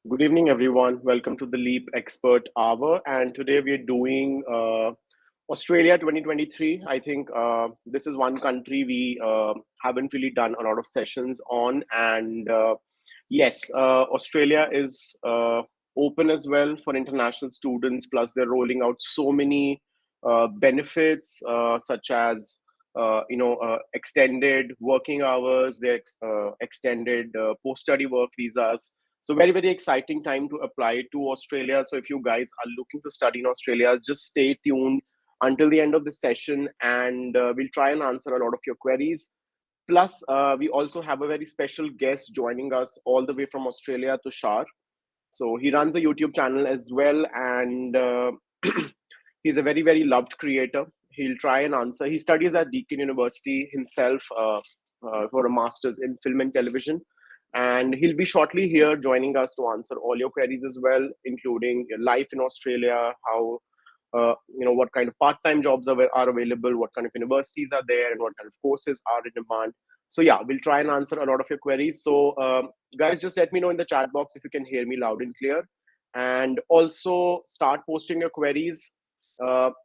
Good evening, everyone. Welcome to the Leap Expert Hour. And today we're doing Australia 2023. I think this is one country we haven't really done a lot of sessions on. And yes, Australia is open as well for international students. Plus, they're rolling out so many benefits, such as extended working hours, their extended post-study work visas. So very, very exciting time to apply to Australia. So if you guys are looking to study in Australia, just stay tuned until the end of the session, and we'll try and answer a lot of your queries. Plus, we also have a very special guest joining us all the way from Australia, Tushar. So he runs a YouTube channel as well, and he's a very, very loved creator. He'll try and answer. He studies at Deakin University himself for a master's in film and television. And he'll be shortly here joining us to answer all your queries as well, including your life in Australia, how what kind of part-time jobs are available, what kind of universities are there, and what kind of courses are in demand. So yeah, we'll try and answer a lot of your queries. So guys, just let me know in the chat box if you can hear me loud and clear, and also start posting your queries.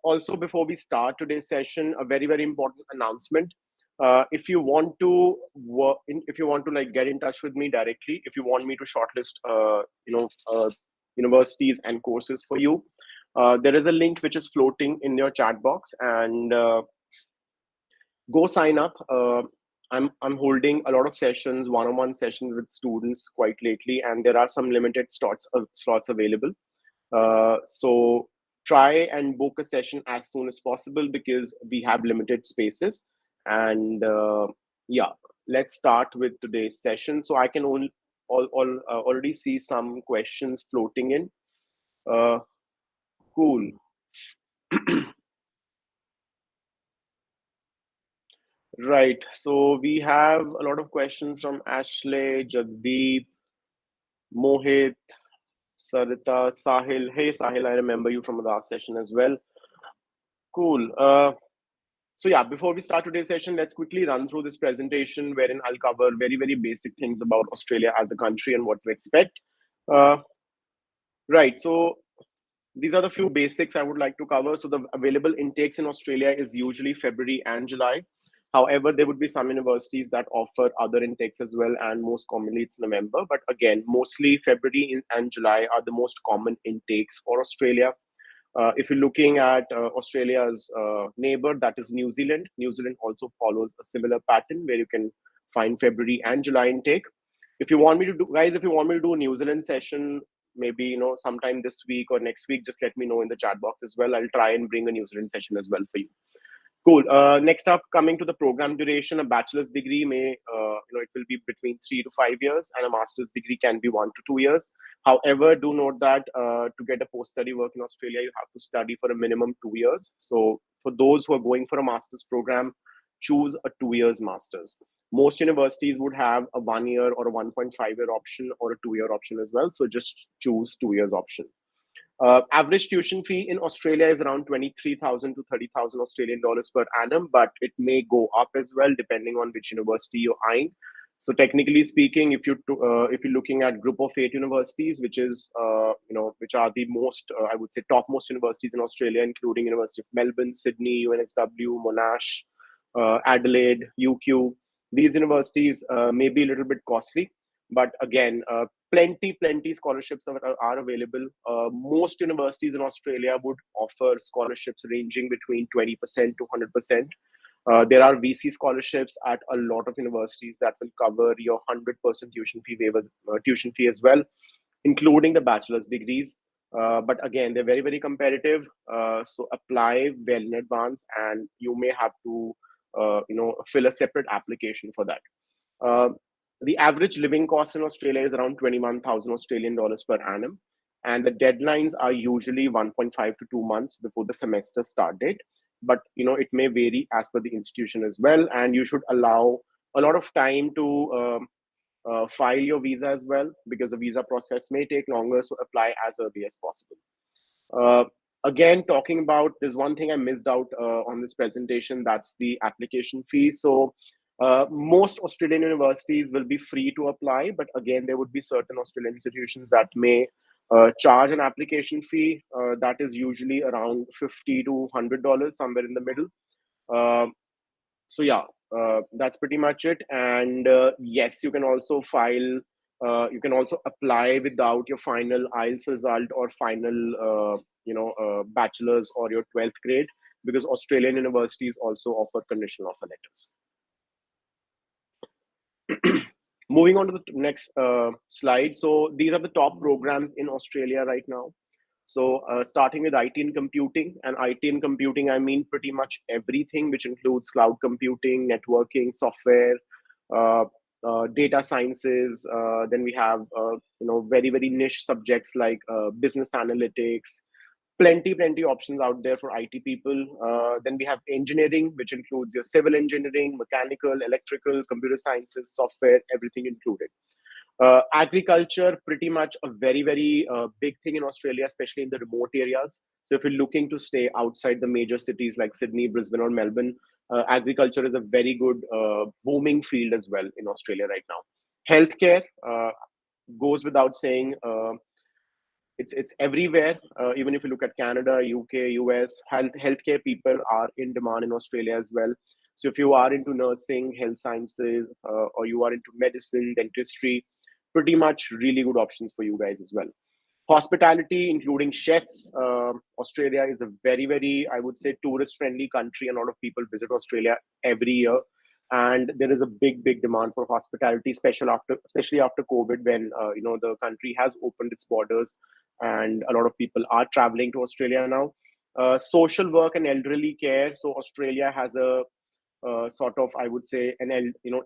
Also, before we start today's session, a very, very important announcement. If you want to if you want to like get in touch with me directly, if you want me to shortlist universities and courses for you, there is a link which is floating in your chat box, and go sign up. I'm holding a lot of sessions, one-on-one sessions with students quite lately, and there are some limited slots available. So try and book a session as soon as possible because we have limited spaces. And yeah, let's start with today's session. So I can already see some questions floating in. Cool. Right. So we have a lot of questions from Ashley, Jagdeep, Mohit, Sarita, Sahil. Hey, Sahil, I remember you from the last session as well. Cool. So yeah, before we start today's session, let's quickly run through this presentation wherein I'll cover very, very basic things about Australia as a country and what to expect. Uh, right. So these are the few basics I would like to cover. So the available intakes in Australia is usually February and July. However, there would be some universities that offer other intakes as well, and most commonly it's November. But again, mostly February and July are the most common intakes for Australia. If you're looking at Australia's neighbor, that is New Zealand. New Zealand also follows a similar pattern where you can find February and July intake. If you want me to do, guys, if you want me to do a New Zealand session, maybe sometime this week or next week, just let me know in the chat box as well. I'll try and bring a New Zealand session as well for you. Cool. Next up, coming to the program duration, a bachelor's degree it will be between 3 to 5 years, and a master's degree can be 1 to 2 years. However, do note that to get a post-study work in Australia, you have to study for a minimum 2 years. So for those who are going for a master's program, choose a 2 years master's. Most universities would have a 1 year or a 1.5 year option or a 2 year option as well. So just choose 2 years option. Average tuition fee in Australia is around 23,000 to 30,000 Australian dollars per annum, but it may go up as well depending on which university you're eyeing. So technically speaking, if you're looking at group of 8 universities, which is which are the most I would say topmost universities in Australia, including University of Melbourne, Sydney, UNSW, Monash, Adelaide, UQ. These universities may be a little bit costly, but again, plenty scholarships are available. Most universities in Australia would offer scholarships ranging between 20% to 100%. There are VC scholarships at a lot of universities that will cover your 100% tuition fee as well, including the bachelor's degrees. But again, they're very, very competitive. So apply well in advance, and you may have to fill a separate application for that. Uh, the average living cost in Australia is around 21,000 Australian dollars per annum. And the deadlines are usually 1.5 to 2 months before the semester start date. But, it may vary as per the institution as well. And you should allow a lot of time to file your visa as well, because the visa process may take longer. So apply as early as possible. Uh, Again, talking about, there's one thing I missed out on this presentation, that's the application fee. So Most Australian universities will be free to apply, but again, there would be certain Australian institutions that may charge an application fee that is usually around $50 to $100, somewhere in the middle. Uh, so yeah, that's pretty much it. And yes, you can also file. You can also apply without your final IELTS result or final, bachelor's or your 12th grade, because Australian universities also offer conditional offer letters. Moving on to the next slide. So these are the top programs in Australia right now. So starting with IT and computing, and IT and computing, I mean pretty much everything, which includes cloud computing, networking, software, uh, data sciences. Then we have very very niche subjects like business analytics. Plenty options out there for IT people. Then we have engineering, which includes your civil engineering, mechanical, electrical, computer sciences, software, everything included. Agriculture, pretty much a very, very big thing in Australia, especially in the remote areas. So if you're looking to stay outside the major cities like Sydney, Brisbane, or Melbourne, agriculture is a very good booming field as well in Australia right now. Healthcare goes without saying. It's everywhere. Even if you look at Canada, UK, US, healthcare people are in demand in Australia as well. So if you are into nursing, health sciences, or you are into medicine, dentistry, pretty much really good options for you guys as well. Hospitality, including chefs. Australia is a very, very, I would say, tourist-friendly country. A lot of people visit Australia every year, and there is a big demand for hospitality, especially after COVID, when the country has opened its borders, and a lot of people are traveling to Australia now. Social work and elderly care. So Australia has a sort of, I would say,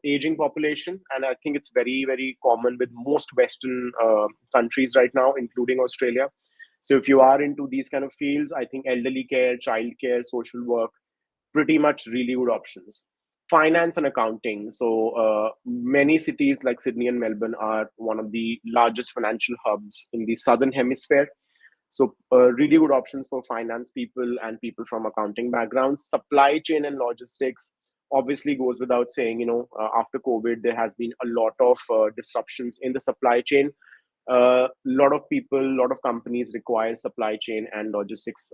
aging population, and I think it's very very common with most Western countries right now, including Australia. So if you are into these kind of fields, I think elderly care, child care, social work, pretty much really good options. Finance and accounting. So many cities like Sydney and Melbourne are one of the largest financial hubs in the southern hemisphere. So really good options for finance people and people from accounting backgrounds. Supply chain and logistics obviously goes without saying. After COVID, there has been a lot of disruptions in the supply chain. A lot of people, a lot of companies require supply chain and logistics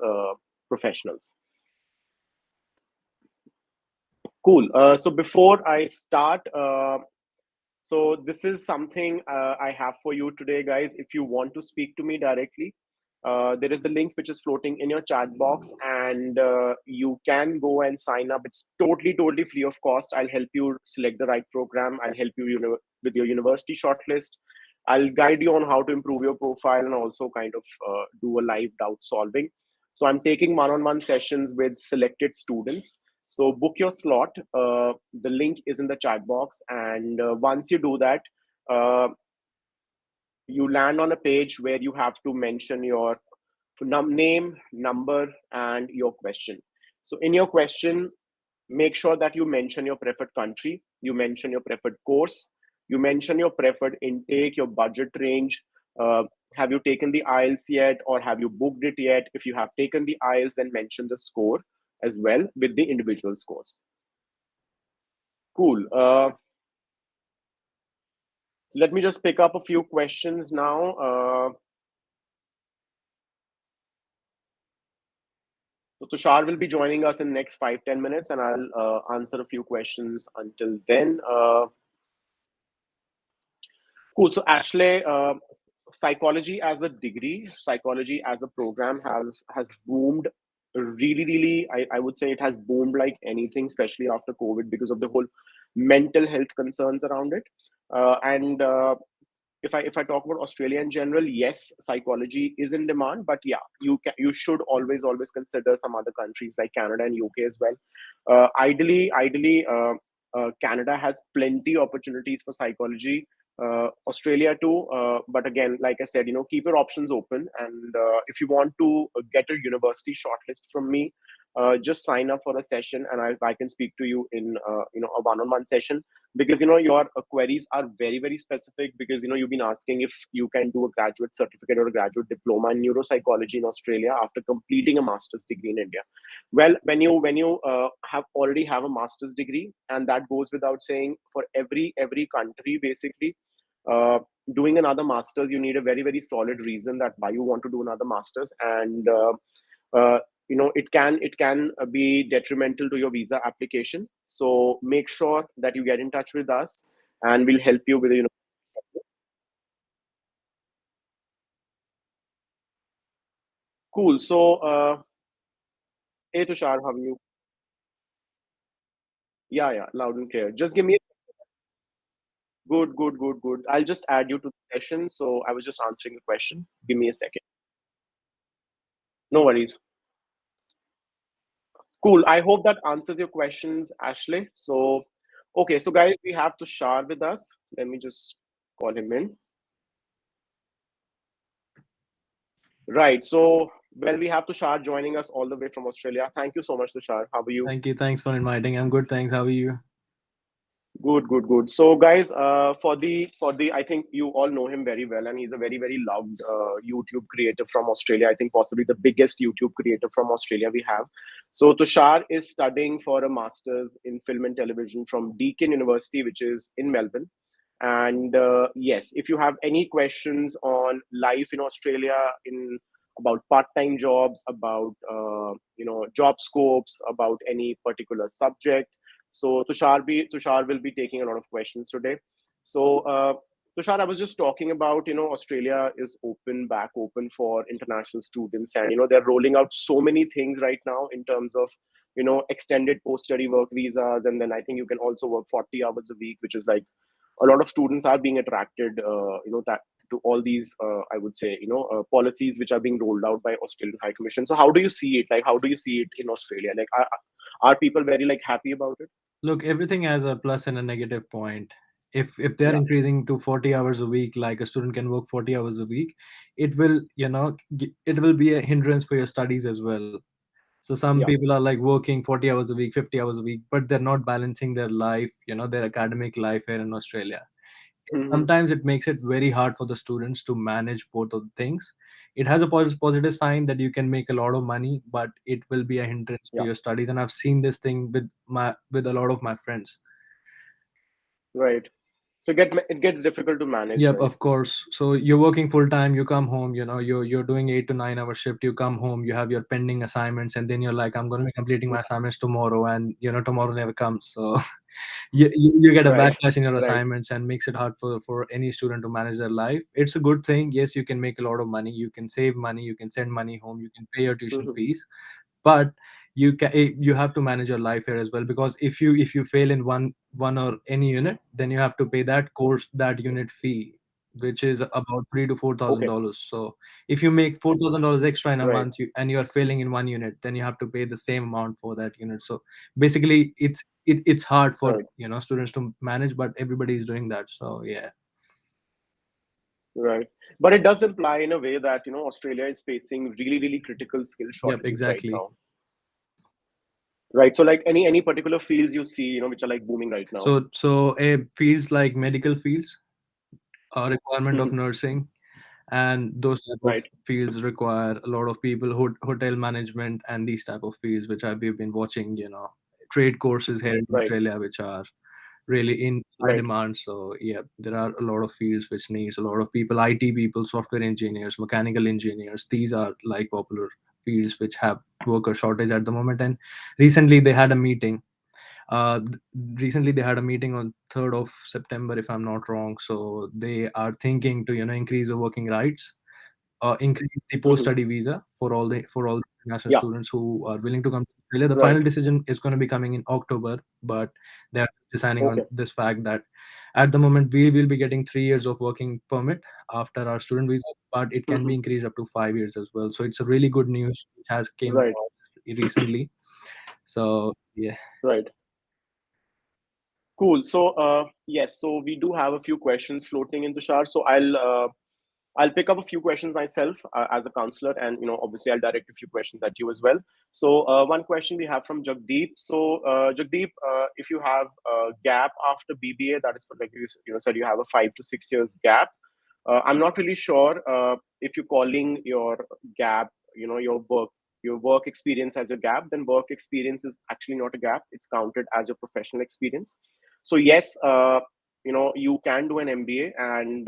professionals. Cool. So before I start, so this is something I have for you today, guys. If you want to speak to me directly, there is a link which is floating in your chat box, and you can go and sign up. It's totally free of cost. I'll help you select the right program. I'll help you, with your university shortlist. I'll guide you on how to improve your profile and also kind of do a live doubt solving. So I'm taking one-on-one sessions with selected students. So book your slot. The link is in the chat box, and once you do that, uh, you land on a page where you have to mention your name, number, and your question. So in your question, make sure that you mention your preferred country, you mention your preferred course, you mention your preferred intake, your budget range. Uh, have you taken the IELTS yet, or have you booked it yet? If you have taken the IELTS, then mention the score as well with the individual scores. Cool. So let me just pick up a few questions now. So Tushar will be joining us in next 5-10 minutes, and I'll answer a few questions until then. Cool. So Ashley, psychology as a degree, psychology as a program has boomed really. I would say it has boomed like anything, especially after COVID, because of the whole mental health concerns around it. And if I talk about Australia in general, yes, psychology is in demand, but yeah, you should always consider some other countries like Canada and UK as well. Ideally, Canada has plenty opportunities for psychology. Australia too, but again, like I said, keep your options open. And if you want to get a university shortlist from me, just sign up for a session, and I can speak to you in a one-on-one session, because your queries are very, very specific, because you've been asking if you can do a graduate certificate or a graduate diploma in neuropsychology in Australia after completing a master's degree in India. Well, when you have already have a master's degree, and that goes without saying, for every country basically, uh, doing another master's, you need a very, very solid reason that why you want to do another master's. And uh, it can be detrimental to your visa application. So make sure that you get in touch with us, and we'll help you with Cool. So hey Tushar, how are you? Yeah, loud and clear. Just give me good. I'll just add you to the session. So I was just answering the question. Give me a second. No worries. Cool. I hope that answers your questions, Ashley. So, okay. So, guys, we have Tushar with us. Let me just call him in. Right. So, well, we have Tushar joining us all the way from Australia. Thank you so much, Tushar. How are you? Thank you. Thanks for inviting. I'm good. Thanks. How are you? Good. So, guys, for the, I think you all know him very well, and he's a very, very loved YouTube creator from Australia. I think possibly the biggest YouTube creator from Australia we have. So, Tushar is studying for a master's in film and television from Deakin University, which is in Melbourne. And yes, if you have any questions on life in Australia, in about part-time jobs, about job scopes, about any particular subject, so Tushar will be taking a lot of questions today. So Tushar, I was just talking about, Australia is back open for international students, and they're rolling out so many things right now in terms of extended post-study work visas, and then I think you can also work 40 hours a week, which is like a lot of students are being attracted, that to all these, I would say, policies which are being rolled out by Australian High Commission. So how do you see it? Like, how do you see it in Australia? Like, are people very like happy about it? Look, everything has a plus and a negative point. If they're Yeah. increasing to 40 hours a week, like a student can work 40 hours a week, it will, it will be a hindrance for your studies as well. So some Yeah. people are like working 40 hours a week, 50 hours a week, but they're not balancing their life, their academic life here in Australia. Hmm. Sometimes it makes it very hard for the students to manage both of the things. It has a positive sign that you can make a lot of money, but it will be a hindrance to Yeah. your studies. And I've seen this thing with a lot of my friends. Right. So it gets difficult to manage, Yep, right? of course. So you're working full time, you come home, you're doing 8 to 9 hour shift, you come home, you have your pending assignments, and then you're like, I'm going to be completing my assignments tomorrow, and tomorrow never comes. So you get a Right. backlash in your Right. assignments, and makes it hard for any student to manage their life. It's a good thing. Yes, you can make a lot of money, you can save money, you can send money home, you can pay your tuition Hmm. fees, but you have to manage your life here as well, because if you fail in one or any unit, then you have to pay that unit fee, which is about 3 to 4 thousand Okay. dollars. So if you make $4,000 extra in a Right. month, and you are failing in one unit, then you have to pay the same amount for that unit. So basically it's hard for Right. students to manage, but everybody is doing that. So yeah. Right. But it does imply in a way that, Australia is facing really, really critical skill Yep, shortages right exactly. now. Right. So like any particular fields you see, which are like booming right now. So fields like medical fields, requirement of Hmm. nursing, and those type of Right. fields require a lot of people. Hotel management and these type of fields, which we've been watching, trade courses here in Right. Australia, which are really in high Right. demand. So yeah, there are a lot of fields which needs a lot of people: IT people, software engineers, mechanical engineers. These are like popular fields which have worker shortage at the moment. And recently they had a meeting uh, th- recently they had a meeting on 3rd of September, if I'm not wrong. So they are thinking to increase the working rights, increase the post Hmm. study visa for all the international Yeah. students who are willing to come to Australia. The Right. final decision is going to be coming in October, but they are deciding on Okay. this fact that at the moment we will be getting 3 years of working permit after our student visa, but it can be Hmm. increased up to 5 years as well. So it's a really good news which has came Right. about recently. So yeah. Right. Cool. So yes, so we do have a few questions floating in Tushar. So I'll pick up a few questions myself as a counselor, and obviously I'll direct a few questions at you as well. So one question we have from Jagdeep. So Jagdeep, if you have a gap after BBA, that is for like you said you have a 5 to 6 years gap. I'm not really sure if you're calling your gap, your work experience as a gap. Then work experience is actually not a gap. It's counted as your professional experience. So yes, you can do an MBA, and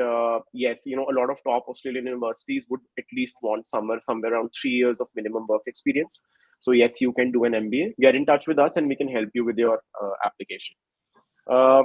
yes, a lot of top Australian universities would at least want somewhere around 3 years of minimum work experience. So yes, you can do an MBA. Get in touch with us, and we can help you with your application. Uh,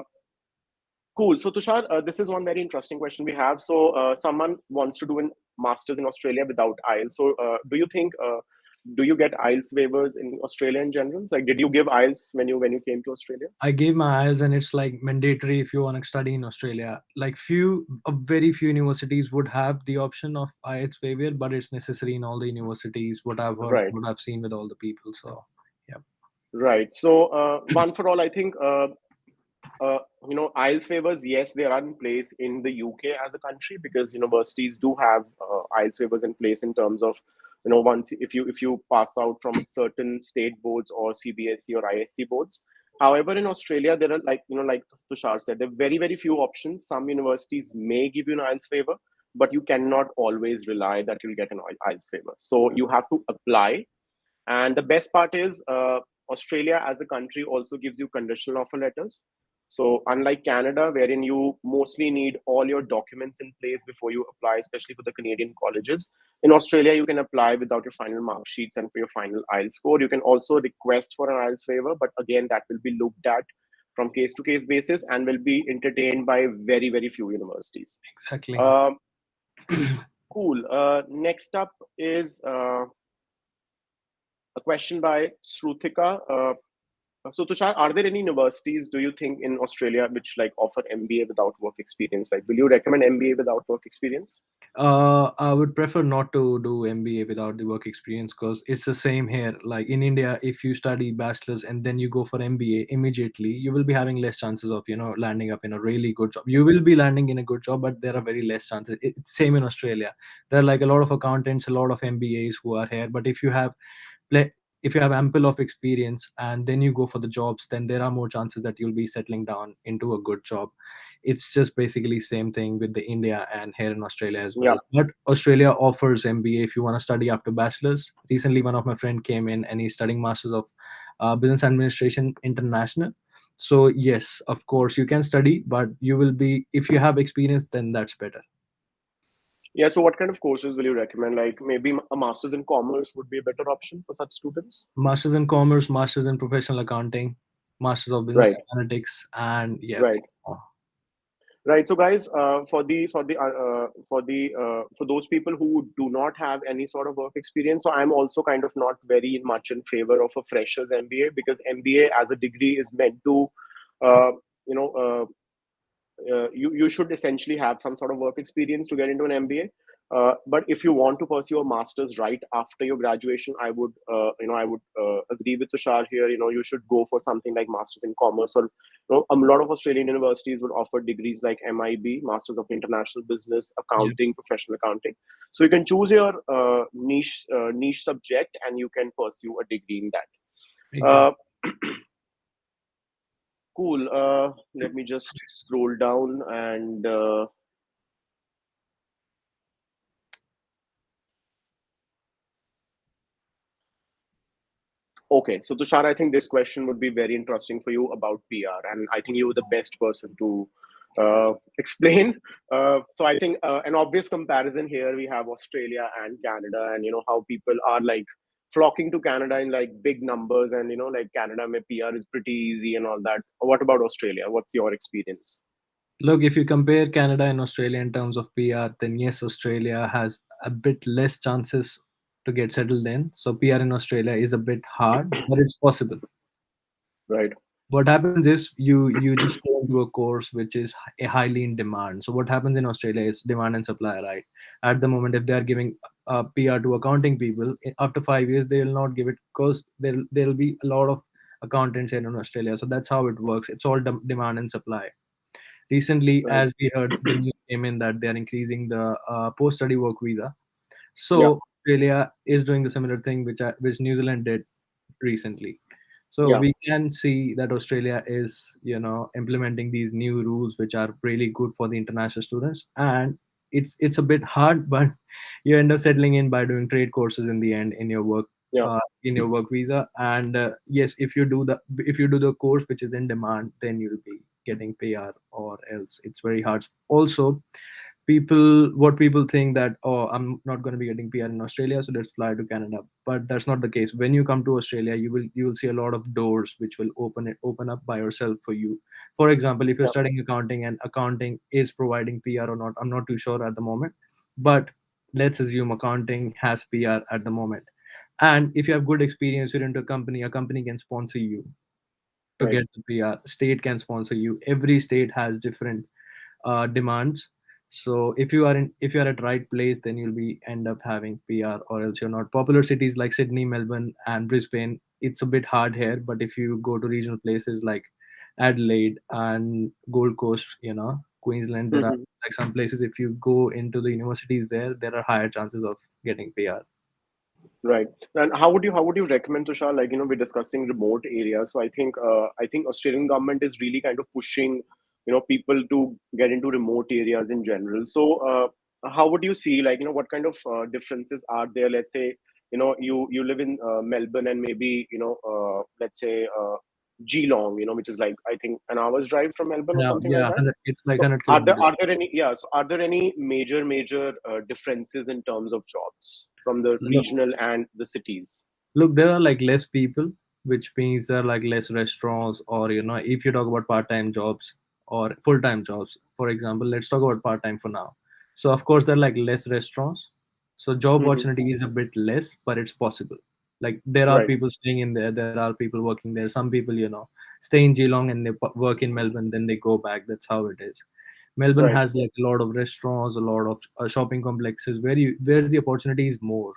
Cool. So, Tushar, this is one very interesting question we have. So, someone wants to do a master's in Australia without IELTS. So, do you get IELTS waivers in Australia in general? Like, did you give IELTS when you came to Australia? I gave my IELTS, and it's like mandatory if you want to study in Australia. Like very few universities would have the option of IELTS waiver, but it's necessary in all the universities. What I've heard, Right. what I've seen with all the people. So yeah. Right. So, one for all, I think IELTS waivers, yes, they are in place in the UK as a country because universities do have IELTS waivers in place in terms of once if you pass out from certain state boards or CBSE or ISC boards. However, in Australia, there are like Tushar said, there are very very few options. Some universities may give you an IELTS waiver, but you cannot always rely that you'll get an IELTS waiver. So you have to apply, and the best part is Australia as a country also gives you conditional offer letters. So, unlike Canada, wherein you mostly need all your documents in place before you apply, especially for the Canadian colleges, in Australia, you can apply without your final mark sheets and for your final IELTS score. You can also request for an IELTS waiver, but again, that will be looked at from case to case basis and will be entertained by very, very few universities. Exactly. Um, cool. Next up is a question by Shrutika. So Tushar, are there any universities do you think in Australia which like offer MBA without work experience? Like, will you recommend MBA without work experience? I would prefer not to do MBA without the work experience because it's the same here. Like in India, if you study bachelor's and then you go for MBA immediately, you will be having less chances of landing up in a really good job. You will be landing in a good job, but there are very less chances. It's same in Australia. There are like a lot of accountants, a lot of MBAs who are here, but if you have ample of experience and then you go for the jobs, then there are more chances that you'll be settling down into a good job. It's just basically same thing with the India and here in Australia as well. Yeah. But Australia offers MBA if you want to study after bachelor's. Recently, one of my friend came in and he's studying masters of business administration international. So yes, of course you can study, but you will be, if you have experience, then that's better. Yeah. So what kind of courses will you recommend? Like maybe a master's in commerce would be a better option for such students. Masters in commerce, masters in professional accounting, masters of business Right. analytics, and yeah. Right. Right. So, guys, for those people who do not have any sort of work experience, so I'm also kind of not very much in favor of a freshers MBA because MBA as a degree is meant to, uh, you know, you should essentially have some sort of work experience to get into an MBA. But if you want to pursue a master's right after your graduation, I would agree with Tushar here. You should go for something like masters in commerce, or a lot of Australian universities would offer degrees like MIB, Masters of International Business, Yeah, Accounting, Professional Accounting. So you can choose your niche subject, and you can pursue a degree in that. exactly. Uh, cool. Let me just scroll down and. Okay, so Tushar, I think this question would be very interesting for you about PR, and I think you're the best person to explain. So I think an obvious comparison here we have Australia and Canada, and how people are like flocking to Canada in like big numbers, and like Canada, mein PR is pretty easy and all that. What about Australia? What's your experience? Look, if you compare Canada and Australia in terms of PR, then yes, Australia has a bit less chances to get settled in. So PR in Australia is a bit hard, but it's possible. Right. What happens is you just go into a course which is highly in demand. So what happens in Australia is demand and supply, right? At the moment, if they are giving PR to accounting people, after 5 years they will not give it because there'll be a lot of accountants here in Australia. So that's how it works. It's all demand and supply. Recently, Right. as we heard, the news came in that they are increasing the post-study work visa. Yeah. So Australia is doing the similar thing which New Zealand did recently. So Yeah. we can see that Australia is, implementing these new rules which are really good for the international students. And it's a bit hard, but you end up settling in by doing trade courses in the end Yeah. in your work visa. And yes, if you do the course which is in demand, then you'll be getting PR, or else it's very hard. Also, people think that, oh, I'm not going to be getting PR in Australia, so let's fly to Canada. But that's not the case. When you come to Australia, you will see a lot of doors which will open up by yourself for you. For example, if you're Yeah. studying accounting and accounting is providing PR or not, I'm not too sure at the moment. But let's assume accounting has PR at the moment. And if you have good experience, you're into a company can sponsor you to Right. get the PR. State can sponsor you. Every state has different demands. So if you are at right place, then you'll be end up having PR, or else you're not. Popular cities like Sydney, Melbourne, and Brisbane, it's a bit hard here. But if you go to regional places like Adelaide and Gold Coast, Queensland, there are Mhm. like some places. If you go into the universities there are higher chances of getting PR. Right. And how would you recommend, Tushar? Like, we're discussing remote areas. So I think Australian government is really kind of pushing, people to get into remote areas in general. So how would you see, like, what kind of differences are there? Let's say, you live in Melbourne, and maybe, let's say Geelong, which is like, I think, an hour's drive from Melbourne or Yeah, something like yeah, that. it's like So 100 are there kilometers. are there any yeah so are there any major differences in terms of jobs from the regional and the cities? Look, there are like less people, which means there are like less restaurants, or if you talk about part-time jobs or full-time jobs, for example, let's talk about part-time for now. So of course there are like less restaurants, so job Hmm. opportunity is a bit less, but it's possible. Like there are Right. people staying in there are people working there. Some people, stay in Geelong and they work in Melbourne, then they go back. That's how it is. Melbourne Right. has like a lot of restaurants, a lot of shopping complexes where the opportunity is more.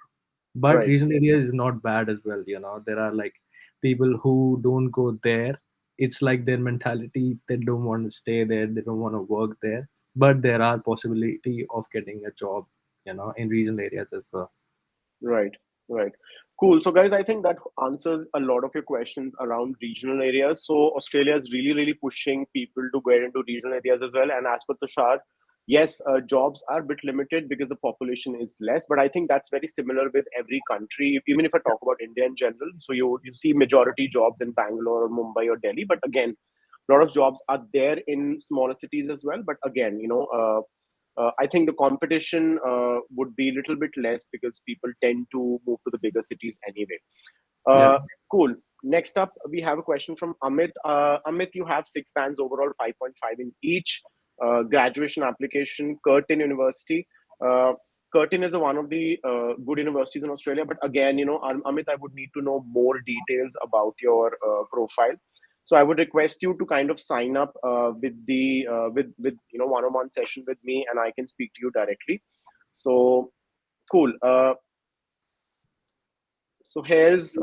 But Right. regional area is not bad as well. There are like people who don't go there. It's like their mentality, they don't want to stay there, they don't want to work there. But there are possibility of getting a job, in regional areas as well. Right, right. Cool. So, guys, I think that answers a lot of your questions around regional areas. So, Australia is really, really pushing people to get into regional areas as well. And as per Tushar, yes, jobs are a bit limited because the population is less. But I think that's very similar with every country. Even if I talk about India in general, so you see majority jobs in Bangalore or Mumbai or Delhi. But again, a lot of jobs are there in smaller cities as well. But again, I think the competition would be a little bit less because people tend to move to the bigger cities anyway. Yeah. Uh, cool. Next up, we have a question from Amit. Amit, you have six bands overall, 5.5 in each. Graduation application, Curtin University. Uh, Curtin is one of the good universities in Australia. But again, Amit, I would need to know more details about your profile. So I would request you to kind of sign up with one-on-one session with me, and I can speak to you directly. So cool. So here's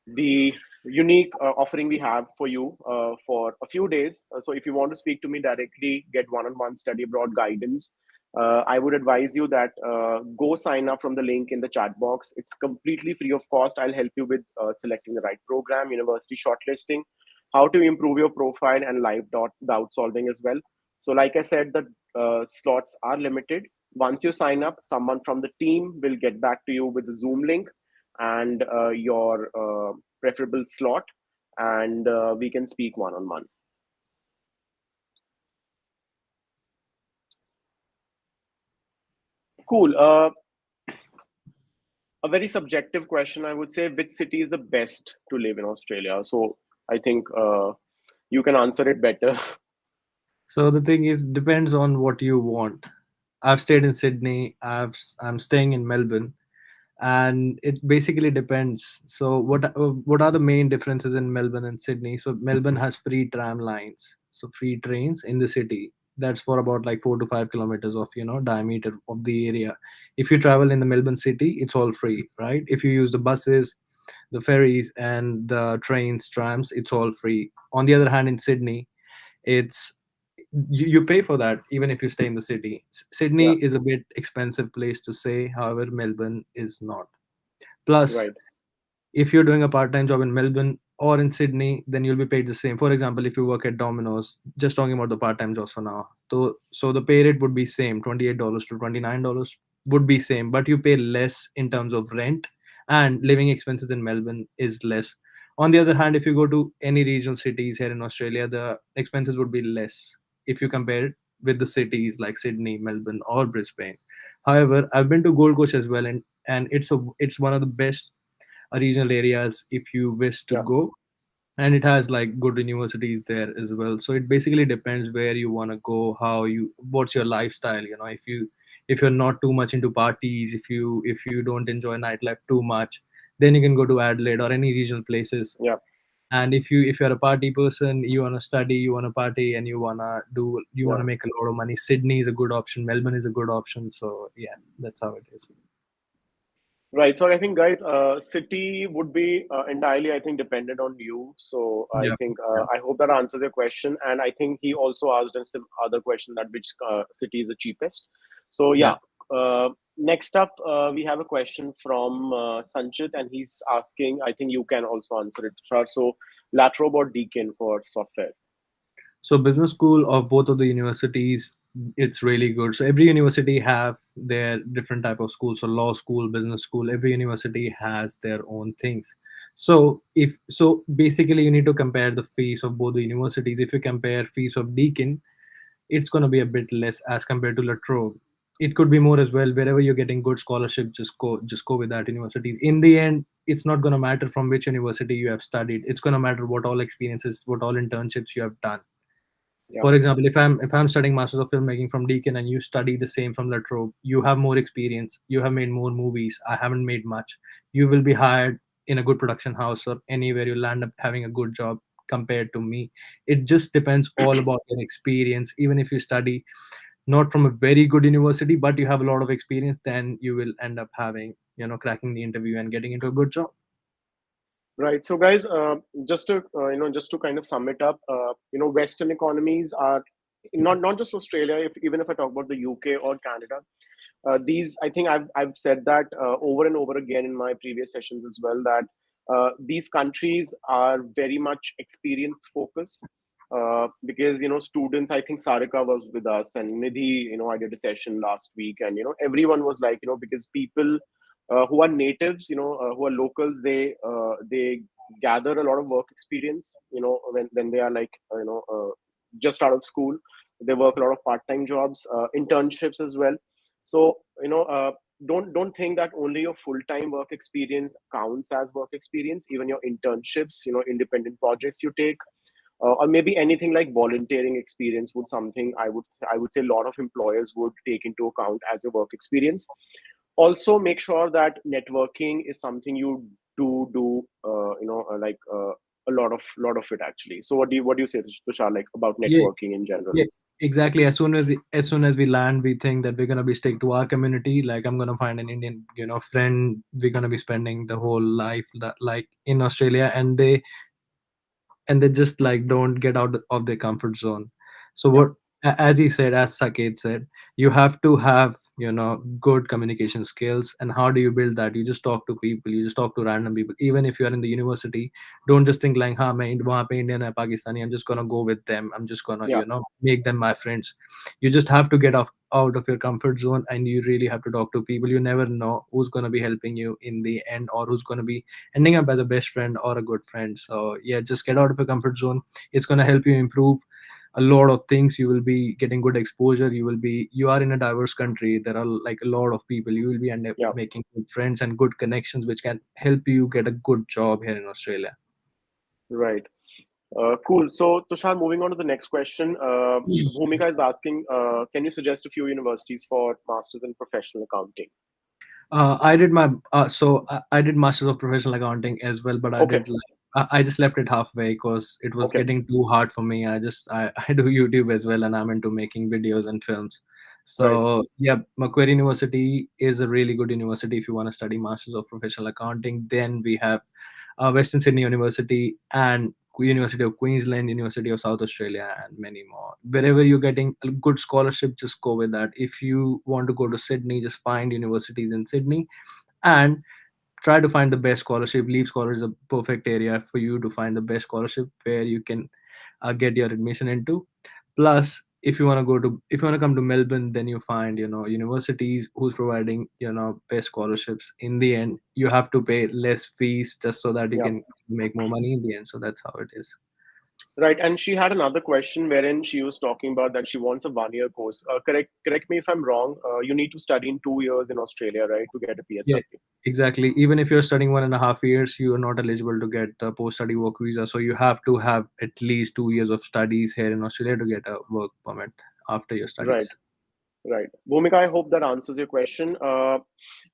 the unique offering we have for you for a few days. So if you want to speak to me directly, get one-on-one study abroad guidance, I would advise you that go sign up from the link in the chat box. It's completely free of cost. I'll help you with selecting the right program, university shortlisting, how to improve your profile, and live doubt solving as well. So like I said, the slots are limited. Once you sign up, someone from the team will get back to you with the Zoom link and your preferable slot, and we can speak one on one. Cool. A very subjective question, I would say. Which city is the best to live in Australia? So I think you can answer it better. So the thing is, depends on what you want. I've stayed in Sydney. I'm staying in Melbourne, and it basically depends. So what are the main differences in Melbourne and Sydney? So Melbourne has free tram lines, so free trains in the city. That's for about like 4 to 5 kilometers of diameter of the area. If you travel in the Melbourne city, it's all free, right? If you use the buses, the ferries, and the trains, trams, it's all free. On the other hand, in Sydney, It's you pay for that even if you stay in the city. Sydney Yeah. is a bit expensive place to stay, however Melbourne is not. Plus, Right. if you're doing a part-time job in Melbourne or in Sydney, then you'll be paid the same. For example, if you work at Domino's, just talking about the part-time jobs for now, so the pay rate would be same, $28 to $29 would be same, but you pay less in terms of rent, and living expenses in Melbourne is less. On the other hand, if you go to any regional cities here in Australia, the expenses would be less if you compare it with the cities like Sydney, Melbourne, or Brisbane. However, I've been to Gold Coast as well, and it's one of the best regional areas if you wish to Yeah. go, and it has like good universities there as well. So it basically depends where you want to go, how you what's your lifestyle. If you're not too much into parties, if you don't enjoy nightlife too much, then you can go to Adelaide or any regional places. Yeah. And if you're a party person, you want to study, you want to party, and you want Yeah. to make a lot of money, Sydney is a good option, Melbourne is a good option. So yeah, that's how it is. Right. So I think, guys, city would be entirely, I think, dependent on you. So I Yeah, think, yeah, I hope that answers your question. And I think he also asked us some other question, that which city is the cheapest. So yeah. yeah. Next up, we have a question from Sanchit, and he's asking. I think you can also answer it, Tushar. So Latrobe or Deakin for software? So business school of both of the universities, it's really good. So every university have their different type of schools. So law school, business school, every university has their own things. So basically you need to compare the fees of both the universities. If you compare fees of Deakin, it's going to be a bit less as compared to Latrobe. It could be more as well. Wherever you're getting good scholarship, just go with that universities. In the end, it's not going to matter from which university you have studied. It's going to matter what all experiences, what all internships you have done. Yeah. For example, if I'm studying masters of filmmaking from Deakin and you study the same from Latrobe, you have more experience, you have made more movies, I haven't made much, you will be hired in a good production house or anywhere, you land up having a good job compared to me. It just depends all about your experience. Even if you study not from a very good university but you have a lot of experience, then you will end up having, cracking the interview and getting into a good job. Right. So, guys, just to kind of sum it up, Western economies are not just Australia. If even if I talk about the UK or Canada, these I think I've said that over and over again in my previous sessions as well, that these countries are very much experience focused. Because students, I think Sarika was with us, and Nidhi, I did a session last week, and everyone was like, because people who are natives, who are locals, they gather a lot of work experience, when they are like, just out of school. They work a lot of part-time jobs, internships as well. So don't think that only your full-time work experience counts as work experience. Even your internships, independent projects you take, or maybe anything like volunteering experience would something I would say a lot of employers would take into account as your work experience. Also, make sure that networking is something you do like a lot of it actually. So what do you say, Tushar, like about Yeah, networking in general? yeah, exactly. As soon as we land, we think that we're gonna be stick to our community. Like I'm gonna find an Indian, friend. We're gonna be spending the whole life that like in Australia, and they just like don't get out of their comfort zone. So Yeah. as he said, as Saket said, you have to have, good communication skills. And how do you build that? You just talk to people, you just talk to random people. Even if you're in the university, don't just think like, ha, main wahan pe Indian hai, Pakistani, I'm just gonna go with them, I'm just gonna, Yeah. make them my friends. You just have to get off out of your comfort zone, and you really have to talk to people. You never know who's gonna be helping you in the end, or who's gonna be ending up as a best friend or a good friend. So yeah, just get out of your comfort zone. It's going to help you improve a lot of things. You will be getting good exposure. You are in a diverse country. There are like a lot of people. You will be end up Yeah. making good friends and good connections, which can help you get a good job here in Australia. Right. Cool. So, Tushar, moving on to the next question. Bhumika is asking, can you suggest a few universities for masters in professional accounting? I did masters of professional accounting as well, but I Okay. did like I just left it halfway because it was Okay. getting too hard for me. I do YouTube as well, and I'm into making videos and films. Right. So yeah, Macquarie University is a really good university if you want to study masters of professional accounting. Then we have Western Sydney University and University of Queensland, University of South Australia, and many more. Wherever you're getting a good scholarship, just go with that. If you want to go to Sydney, just find universities in Sydney and try to find the best scholarship. LeapScholar is a perfect area for you to find the best scholarship where you can get your admission into. Plus, if you want to come to Melbourne, then you find universities who's providing best scholarships. In the end, you have to pay less fees just so that you Yeah. can make more money in the end. So that's how it is. Right. And she had another question wherein she was talking about that she wants a 1 year course. Correct me if I'm wrong. You need to study in 2 years in Australia, right, to get a Yeah, PSW. exactly. Even if you're studying 1.5 years, you are not eligible to get the post-study work visa. So you have to have at least 2 years of studies here in Australia to get a work permit after your Right. studies. Right. Bhumika, I hope that answers your question.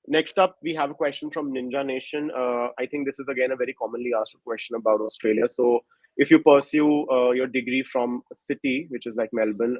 Next up, we have a question from Ninja Nation. I think this is again a very commonly asked question about Australia. So, if you pursue your degree from a city, which is like Melbourne,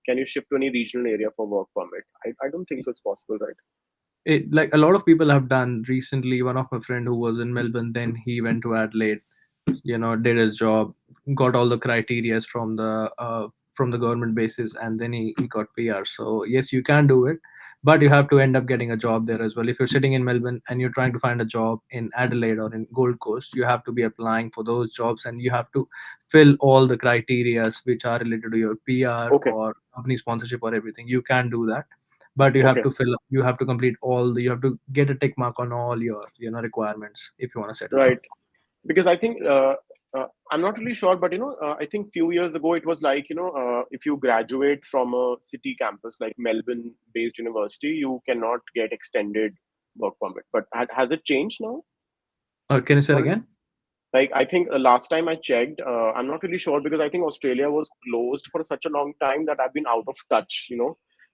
can you shift to any regional area for work permit? I don't think so. It's possible, right? Like a lot of people have done recently. One of my friend who was in Melbourne, then he went to Adelaide, did his job, got all the criterias from the government basis, and then he got PR. So yes, you can do it, but you have to end up getting a job there as well. If you're sitting in Melbourne and you're trying to find a job in Adelaide or in Gold Coast, you have to be applying for those jobs, and you have to fill all the criterias which are related to your PR Okay. or company sponsorship or everything. You can do that, but Okay. you have to complete you have to get a tick mark on all your requirements if you want to settle down. Right. Because I think I'm not really sure, but I think few years ago it was like if you graduate from a city campus like Melbourne-based university, you cannot get extended work permit. But has it changed now? Can you say it Or again? like I think last time I checked, I'm not really sure because I think Australia was closed for such a long time that I've been out of touch,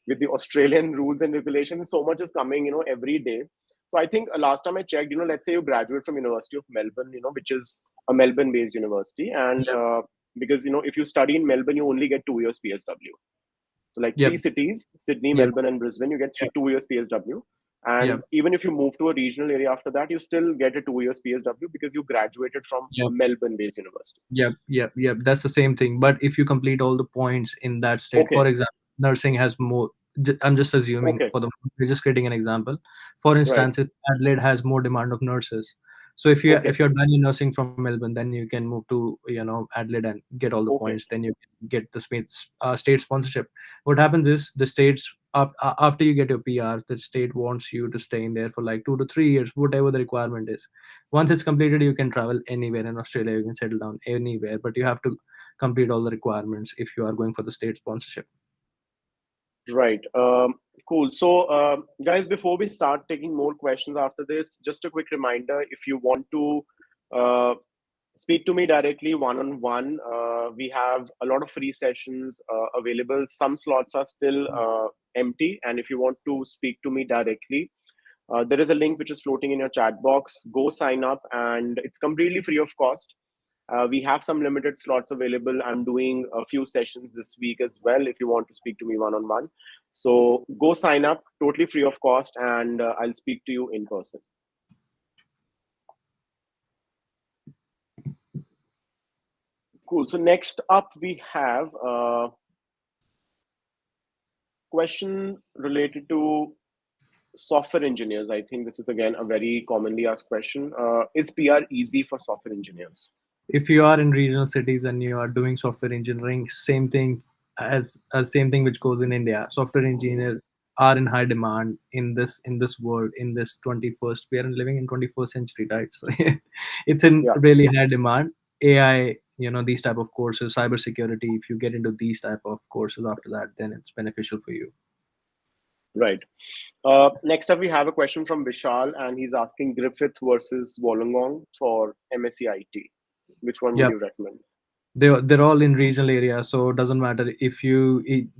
with the Australian rules and regulations. So much is coming, every day. So I think last time I checked, let's say you graduate from University of Melbourne, which is a Melbourne-based university, and Yep. because if you study in Melbourne, you only get 2 years PSW. So like Yep. three cities, Sydney, Yep. Melbourne, and Brisbane, you get Yep. 2 years PSW. And Yep. even if you move to a regional area after that, you still get a 2 years PSW because you graduated from a Yep. Melbourne-based university. Yep. That's the same thing. But if you complete all the points in that state, Okay, for example, nursing has more. I'm just assuming okay, for the. We're just creating an example. For right, instance, if Adelaide has more demand of nurses, so okay, if you're done in nursing from Melbourne, then you can move to Adelaide and get all the okay, points. Then you get the state sponsorship. What happens is the states after you get your PR, the state wants you to stay in there for like 2 to 3 years, whatever the requirement is. Once it's completed, you can travel anywhere in Australia. You can settle down anywhere, but you have to complete all the requirements if you are going for the state sponsorship. right. Cool. So, guys, before we start taking more questions after this, just a quick reminder: if you want to uh, speak to me directly one on one. We have a lot of free sessions available. Some slots are still empty. And if you want to speak to me directly, there is a link which is floating in your chat box. Go sign up, and it's completely free of cost. We have some limited slots available. I'm doing a few sessions this week as well if you want to speak to me one on one. So go sign up, totally free of cost, and I'll speak to you in person. Cool. So next up, we have a question related to software engineers. I think this is again a very commonly asked question. Is PR easy for software engineers? If you are in regional cities and you are doing software engineering, same thing which goes in India. Software engineers are in high demand in this world, in this 21st. We are living in 21st century, right? So it's in Yeah, really high demand. AI, these type of courses, cybersecurity. If you get into these type of courses after that, then it's beneficial for you. right. Next up, we have a question from Vishal, and he's asking Griffith versus Wollongong for MSc IT. Which one would Yeah, you recommend? they're all in regional areas, so it doesn't matter if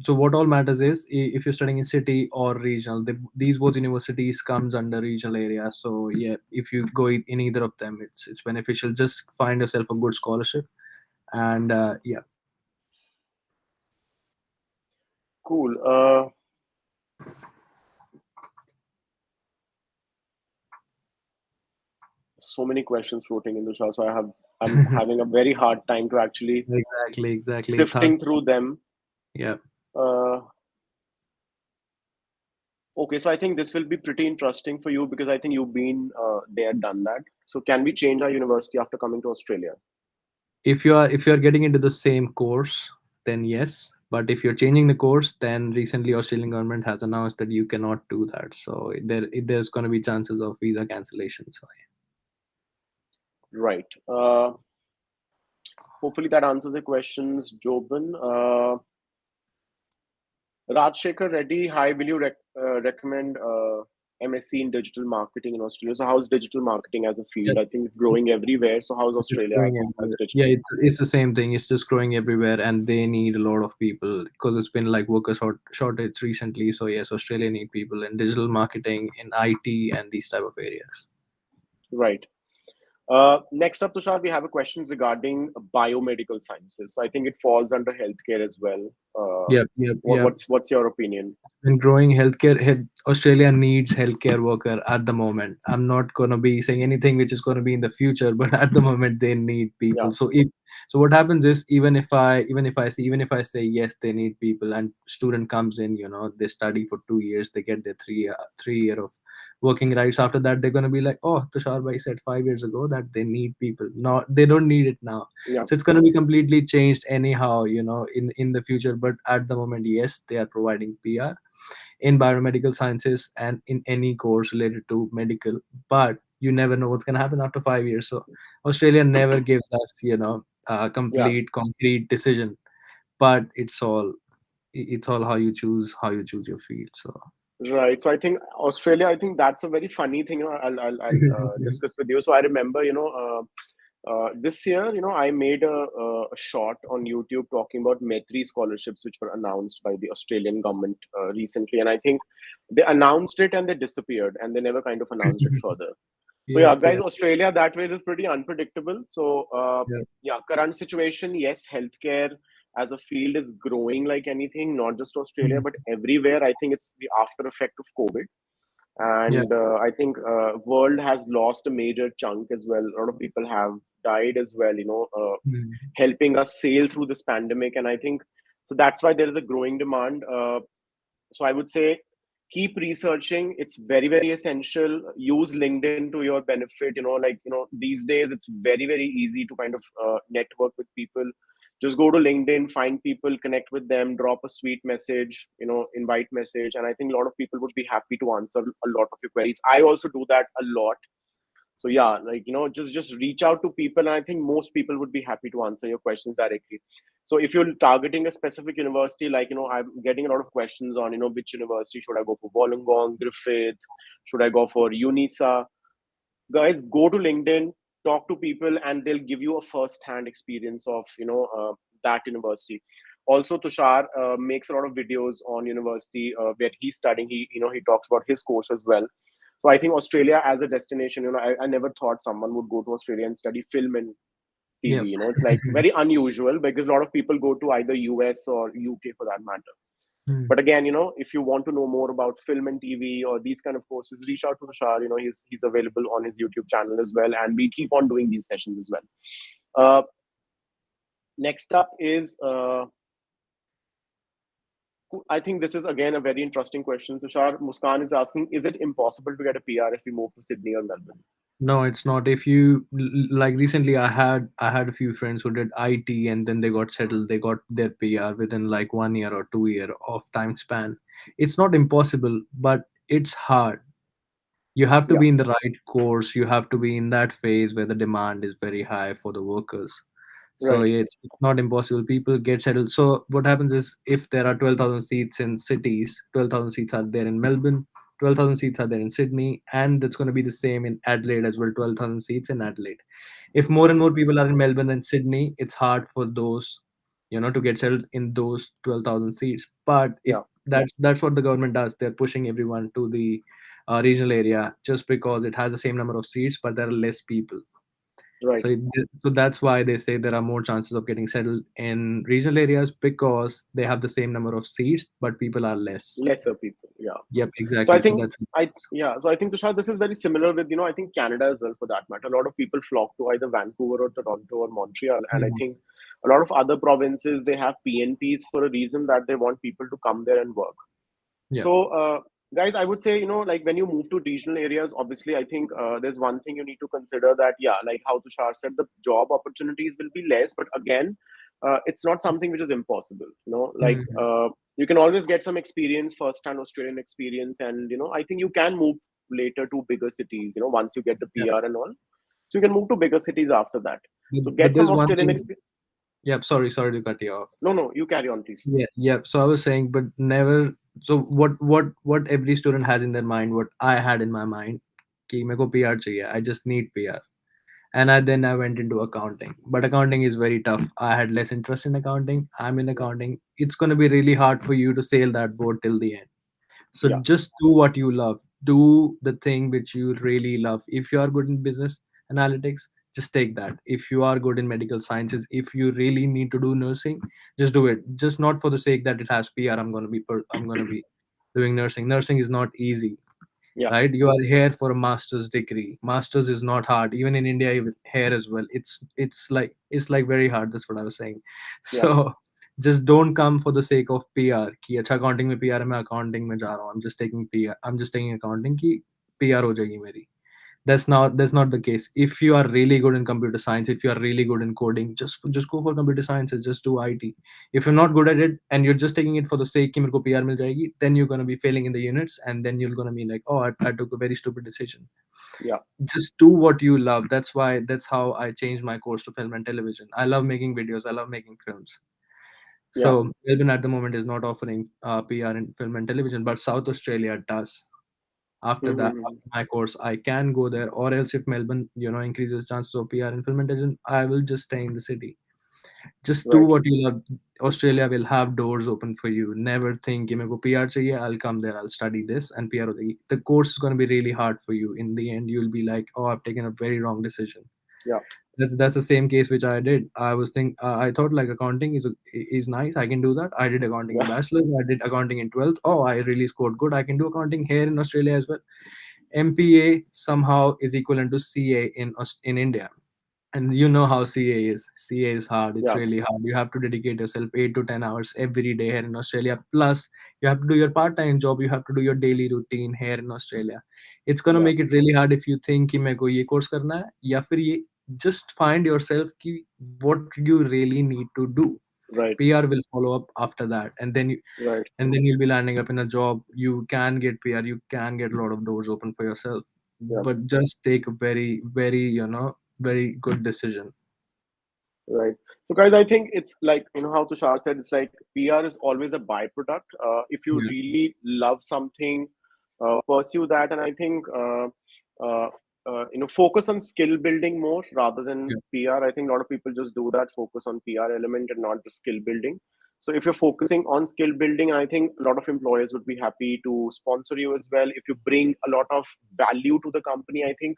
so what all matters is if you're studying in city or regional, these both universities comes under regional area. So yeah, if you go in either of them, it's beneficial. Just find yourself a good scholarship, and yeah. Cool. So many questions floating in the chat, so I have I'm having a very hard time to actually Exactly. It's hard. sifting through them. Yeah. Uh, okay, so I think this will be pretty interesting for you because I think you've been there, done that. So can we change our university after coming to Australia? If you are getting into the same course, then yes. But if you're changing the course, then recently Australian government has announced that you cannot do that. So there's going to be chances of visa cancellation. So Right. Hopefully that answers the questions, Jobin. Rajshekhar Reddy, hi, will you recommend MSc in digital marketing in Australia? So how's digital marketing as a yeah, field? I think it's growing everywhere. So how's it's Australia growing as everywhere. Yeah, digital? it's the same thing. It's just growing everywhere, and they need a lot of people because it's been like worker shortage recently. So yes, Australia need people in digital marketing, in IT, and these type of areas. Right. Next up, Tushar, we have a question regarding biomedical sciences. So I think it falls under healthcare as well. Yep. What's your opinion? And growing healthcare, Australia needs healthcare worker at the moment. I'm not going to be saying anything which is going to be in the future, but at the moment they need Yeah, people. So what happens is, even if I say yes, they need people, and student comes in, they study for 2 years, they get their 3 year of working rights. After that, they're going to be like, oh, Tushar bhai said 5 years ago that they need people. No, they don't need it now. yeah, So it's going to be completely changed anyhow, in the future. But at the moment, yes, they are providing PR in biomedical sciences and in any course related to medical, but you never know what's going to happen after 5 years. So Australia never gives us a yeah. complete concrete decision, but it's all how you choose your field. So Right. So I think Australia, I think that's a very funny thing. I'll discuss with you. So I remember, this year, I made a short on YouTube talking about Metri scholarships, which were announced by the Australian government recently. And I think they announced it and they disappeared and they never kind of announced it further. So yeah, yep, guys, Australia that way is pretty unpredictable. So yep, yeah, current situation, yes, healthcare as a field is growing like anything, not just Australia, mm, but everywhere. I think it's the after effect of COVID, yep, and I think world has lost a major chunk as well. A lot of people have died as well. mm, Helping us sail through this pandemic, and I think so that's why there is a growing demand. So I would say keep researching. It's very, very essential. Use LinkedIn to your benefit. These days it's very, very easy to kind of network with people. Just go to LinkedIn, find people, connect with them, drop a sweet message, invite message. And I think a lot of people would be happy to answer a lot of your queries. I also do that a lot. So yeah, like just reach out to people, and I think most people would be happy to answer your questions directly. So if you're targeting a specific university, like I'm getting a lot of questions on which university should I go for, Wollongong, Griffith, should I go for UNISA? Guys, go to LinkedIn, talk to people, and they'll give you a first hand experience of that university. Also, Tushar makes a lot of videos on university where he's studying. He talks about his course as well. So I think Australia as a destination, I never thought someone would go to Australia and study film and TV. yep. It's like very unusual because a lot of people go to either US or UK for that matter. Mm. But again, if you want to know more about film and TV or these kind of courses, reach out to Tushar. He's available on his YouTube channel as well, and we keep on doing these sessions as well. Uh, Next up is I think this is again a very interesting question. Tushar, Muskan is asking, is it impossible to get a PR if we move to Sydney or Melbourne? No, it's not. If you like recently, I had a few friends who did IT and then they got settled. They got their PR within like 1 year or 2 year of time span. It's not impossible, but it's hard. You have to Yeah, be in the right course. You have to be in that phase where the demand is very high for the workers. So right. yeah, it's not impossible. People get settled. So what happens is, if there are 12,000 seats in cities, 12,000 seats are there in Melbourne, 12,000 seats are there in Sydney, and that's going to be the same in Adelaide as well. 12,000 seats in Adelaide. If more and more people are in Melbourne and Sydney, it's hard for those, to get settled in those 12,000 seats. But if Yeah, that's what the government does, they're pushing everyone to the regional area just because it has the same number of seats, but there are less people. right. So that's why they say there are more chances of getting settled in regional areas, because they have the same number of seats, but people are less. Lesser people. Yeah. Yep, So I exactly. So think that's so I think Tushar, this is very similar with I think Canada as well for that matter. A lot of people flock to either Vancouver or Toronto or Montreal, and I Mhm. think a lot of other provinces they have PNPs for a reason that they want people to come there and work. Yeah, So, guys, I would say, like when you move to regional areas, obviously, I think there's one thing you need to consider that, yeah, like how Tushar said, the job opportunities will be less, but again, it's not something which is impossible. Like Mhm. you can always get some experience, first-hand Australian experience, and I think you can move later to bigger cities. Once you get the Yeah. PR and all, so you can move to bigger cities after that. So But get some there's one Australian thing. experience. Yep, sorry to cut you off. No, no, you carry on, please. Yeah, yeah. So I was saying, but never. So what every student has in their mind, what I had in my mind, कि मेरे को PR चाहिए. I just need PR. And I went into accounting, but accounting is very tough. I had less interest in accounting. I'm in Yeah, accounting. It's gonna be really hard for you to sail that boat till the end. So yeah, just do what you love. Do the thing which you really love. If you are good in business analytics, just take that. If you are good in medical sciences, if you really need to do nursing, just do it. Just not for the sake that it has PR. I'm gonna be doing nursing. Nursing is not easy, yeah, right? You are here for a master's degree. Masters is not hard. Even in India, even here as well. It's like very hard. That's what I was saying. yeah, So just don't come for the sake of PR कि अच्छा accounting में PR है मैं accounting में जा रहा हूँ. I'm just taking accounting कि PR हो जाएगी मेरी. That's not the case. If you are really good in computer science, if you are really good in coding, just go for computer sciences, just do IT. If you're not good at it and you're just taking it for the sake कि मेरे को PR मिल जाएगी, then you're gonna be failing in the units, and then you're gonna be like, oh, I took a very stupid decision. yeah, Just do what you love. That's how I changed my course to film and television. I love making videos. I love making films. yeah. So Melbourne at the moment is not offering PR in film and television, but South Australia does. After that, Mm-hmm. after my course, I can go there, or else if Melbourne, increases chances of PR in film and television, I will just stay in the city. Just do Right. what you love. Australia will have doors open for you. Never think कि मेरे को PR चाहिए, I'll come there, I'll study this and PR हो जाएगी. The course is going to be really hard for you. In the end, you'll be like, oh, I've taken a very wrong decision. Yeah. That's the same case which I did. I thought like accounting is nice. I can do that. I did accounting in Yeah. bachelor's. I did accounting in 12th. Oh, I really scored good. I can do accounting here in Australia as well. MPA somehow is equivalent to CA in India. And you know how CA is. CA is hard. It's Yeah. really hard. You have to dedicate yourself 8 to 10 hours every day here in Australia. Plus, you have to do your part-time job. You have to do your daily routine here in Australia. It's gonna Yeah. make it really hard if you think कि मेरे को ये course करना है या फिर ये just find yourself कि what you really need to do. Right. PR will follow up after that, and Right. you'll be landing up in a job. You can get PR. You can get a lot of doors open for yourself, Yeah. but just take a very, very, very good decision. Right. So, guys, I think it's like, how Tushar said, it's like PR is always a byproduct. If you Yeah, really love something, pursue that. And I think, uh, focus on skill building more rather than yeah, PR. I think a lot of people just do that, focus on PR element and not the skill building. So, if you're focusing on skill building, I think a lot of employers would be happy to sponsor you as well. If you bring a lot of value to the company, I think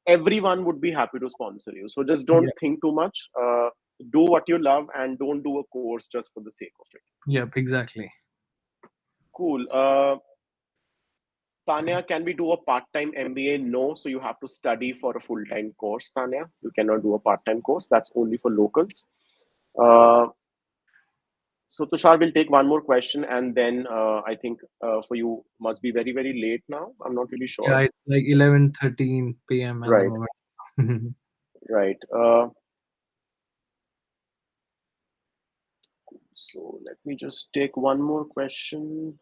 everyone would be happy to sponsor you. So just don't yeah, think too much. Do what you love and don't do a course just for the sake of it. yep, exactly. Cool. Tanya, can we do a part-time MBA? No. So you have to study for a full-time course, Tanya. You cannot do a part-time course. That's only for locals. Uh, so Tushar will take one more question, and then I think for you must be very, very late now. I'm not really Yeah, sure. it's like 11:13 p.m. at the Right, moment. right. So let me just take one more question.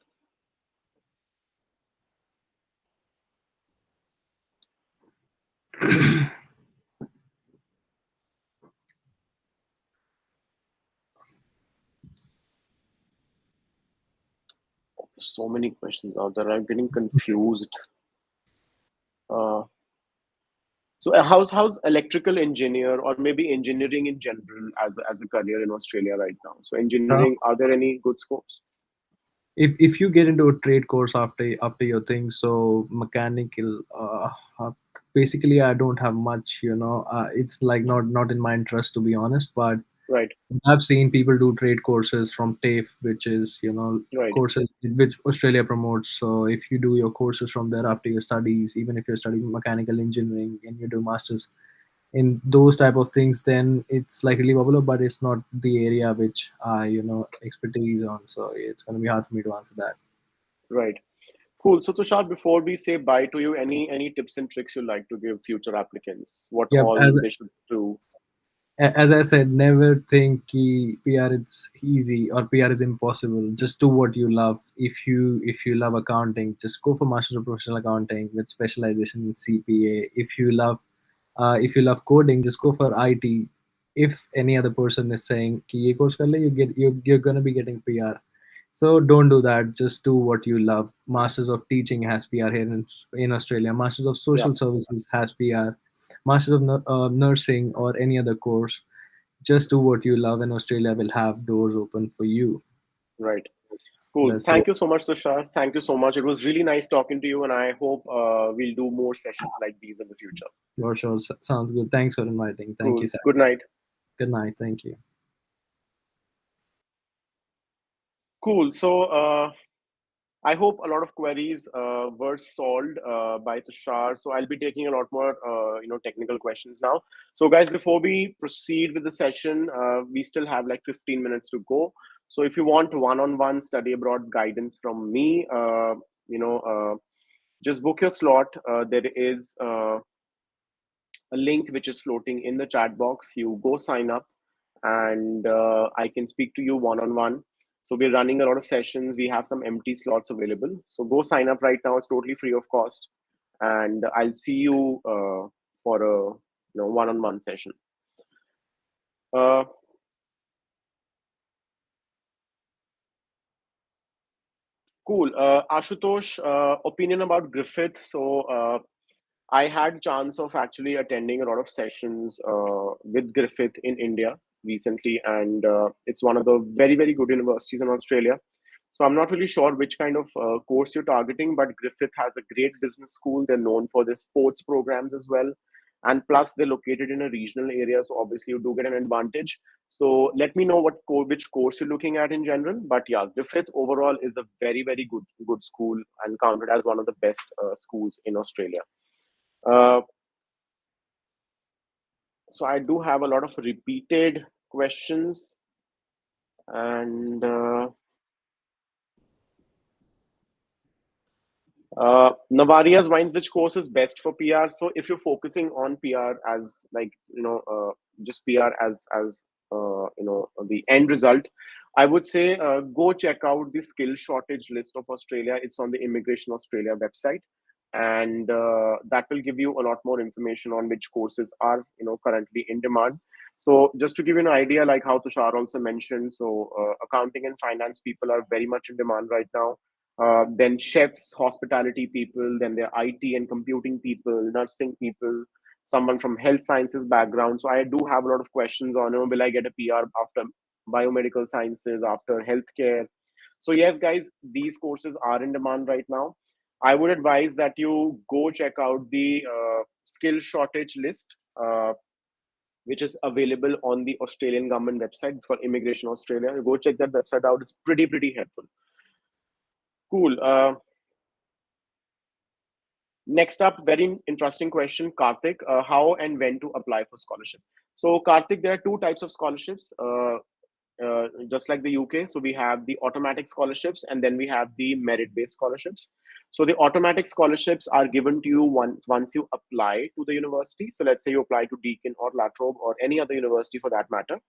So many questions out there. I'm getting confused. Uh, so how's electrical engineer or maybe engineering in general as a career in Australia right now? So So engineering, are there any good scopes? if you get into a trade course after your thing, so mechanical, basically I don't have much. It's like not in my interest, to be honest. But Right. I've seen people do trade courses from TAFE, which is, Right. courses which Australia promotes. So if you do your courses from there after your studies, even if you're studying mechanical engineering and you do masters in those type of things, then it's like really popular, but it's not the area which I, expertise on. So it's going to be hard for me to answer that. Right. Cool. So Tushar, before we say bye to you, any tips and tricks you'd like to give future applicants? What Yep. all they should do? As I said, never think ki PR it's easy or PR is impossible. Just do what you love. If you love accounting, just go for Master of Professional Accounting with specialization in CPA. If you love coding, just go for IT. If any other person is saying ki ye course kar le, you're gonna be getting PR. So don't do that. Just do what you love. Masters of Teaching has PR here in Australia. Masters of Yeah. Social Services has PR. Masters of Nursing or any other course. Just do what you love, and Australia will have doors open for you. Right. Cool. That's the Thank you so much, Tushar. Thank you so much. It was really nice talking to you, and I hope we'll do more sessions like these in the future. sure. Sounds good. Thanks for inviting. Thank you, Cool. Sam. Good night. Good night. Thank you. Cool. So I hope a lot of queries were solved by Tushar. So I'll be taking a lot more, technical questions now. So guys, before we proceed with the session, we still have like 15 minutes to go. So if you want one-on-one study abroad guidance from me, you know, just book your slot. There is a link which is floating in the chat box. You go sign up, and I can speak to you one on one. So we're running a lot of sessions. We have some empty slots available. So go sign up right now. It's totally free of cost, and I'll see you for a one on one session. Uh, cool. Ashutosh, opinion about Griffith. So I had chance of actually attending a lot of sessions with Griffith in India recently, and it's one of the very, very good universities in Australia. So I'm not really sure which kind of course you're targeting, but Griffith has a great business school. They're known for their sports programs as well. And plus, they're located in a regional area, so obviously you do get an advantage. So let me know which course you're looking at in general. But yeah, Griffith overall is a very, very good school and counted as one of the best schools in Australia. Uh, so I do have a lot of repeated questions, and Navaria's Wines, which course is best for PR? So if you're focusing on PR as like just PR as the end result, I would say go check out the skill shortage list of Australia. It's on the Immigration Australia website, and that will give you a lot more information on which courses are currently in demand. So just to give you an idea, like how Tushar also mentioned, so accounting and finance people are very much in demand right now. Then chefs, hospitality people, then there are IT and computing people, nursing people, someone from health sciences background. So I do have a lot of questions on, will I get a PR after biomedical sciences, after healthcare? So yes, guys, these courses are in demand right now. I would advise that you go check out the skill shortage list, which is available on the Australian government website. It's called Immigration Australia. Go check that website out. It's pretty helpful. Cool. Next up, very interesting question, Karthik. How and when to apply for scholarship? So, Karthik, there are two types of scholarships, just like the UK. So, we have the automatic scholarships and then we have the merit based scholarships. So, the automatic scholarships are given to you once you apply to the university. So, let's say you apply to Deakin or Latrobe or any other university for that matter.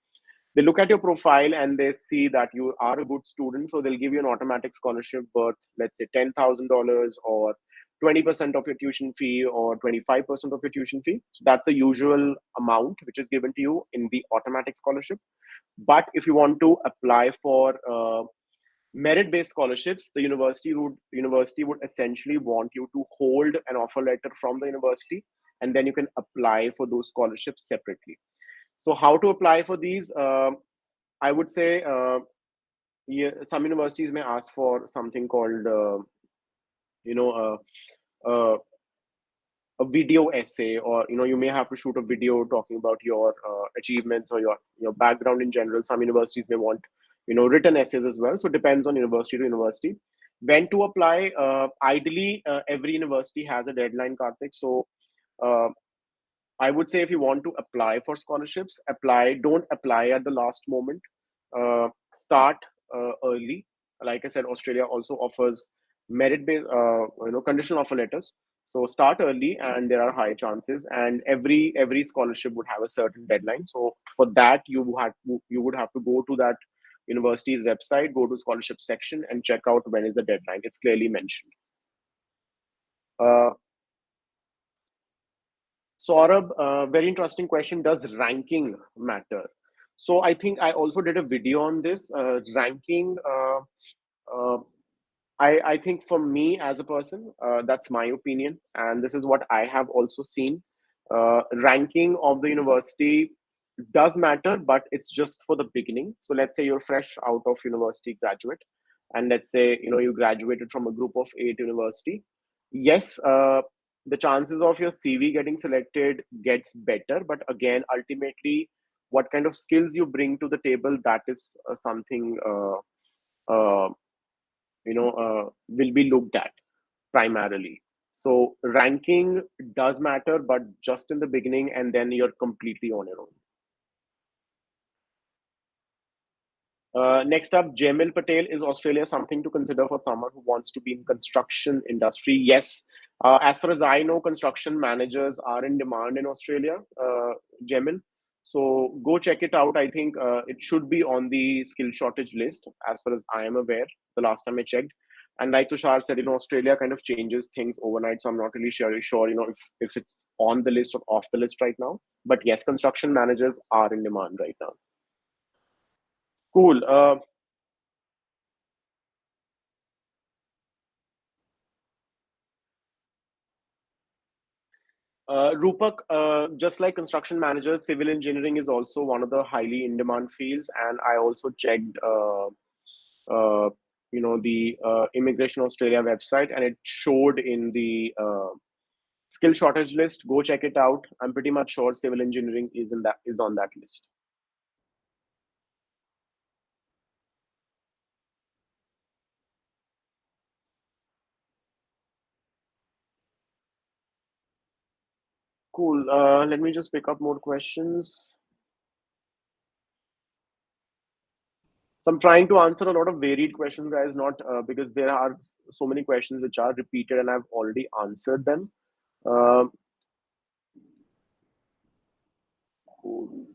They look at your profile and they see that you are a good student, so they'll give you an automatic scholarship worth, let's say, $10,000 or 20% of your tuition fee or 25% of your tuition fee. So that's the usual amount which is given to you in the automatic scholarship. But if you want to apply for merit-based scholarships, the university would essentially want you to hold an offer letter from the university, and then you can apply for those scholarships separately. So how to apply for these? I would say yeah, some universities may ask for something called you know uh, uh, a video essay, or you may have to shoot a video talking about your achievements or your background in general. Some universities may want written essays as well, so it depends on university to university. When to apply? Ideally, every university has a deadline, Karthik. So uh, I would say if you want to apply for scholarships, apply. Don't apply at the last moment. Start early. Like I said, Australia also offers merit-based, conditional offer letters. So start early, and there are high chances. And every scholarship would have a certain deadline. So for that, you would have to go to that university's website, go to scholarship section, and check out when is the deadline. It's clearly mentioned. Uh, Saurabh, very interesting question. Does ranking matter? So I think I also did a video on this. Ranking, uh, I think for me as a person, that's my opinion, and this is what I have also seen. Ranking of the university does matter, but it's just for the beginning. So let's say you're fresh out of university graduate, and let's say you graduated from a group of 8 university. Yes, the chances of your CV getting selected gets better, but again, ultimately, what kind of skills you bring to the table, that is something uh, will be looked at primarily. So ranking does matter, but just in the beginning, and then you're completely on your own. Next up, Jamil Patel, is Australia something to consider for someone who wants to be in construction industry? Yes. As far as I know, construction managers are in demand in Australia, Jamil. So go check it out. I think it should be on the skill shortage list, as far as I am aware, the last time I checked. And like Tushar said, Australia kind of changes things overnight. So I'm not really sure, if it's on the list or off the list right now. But yes, construction managers are in demand right now. Cool. Rupak, just like construction managers, civil engineering is also one of the highly in demand fields. And I also checked, uh, the Immigration Australia website, and it showed in the skill shortage list. Go check it out. I'm pretty much sure civil engineering is on that list. Cool. Let me just pick up more questions. So I'm trying to answer a lot of varied questions, guys, not because there are so many questions which are repeated and I've already answered them. Um, cool.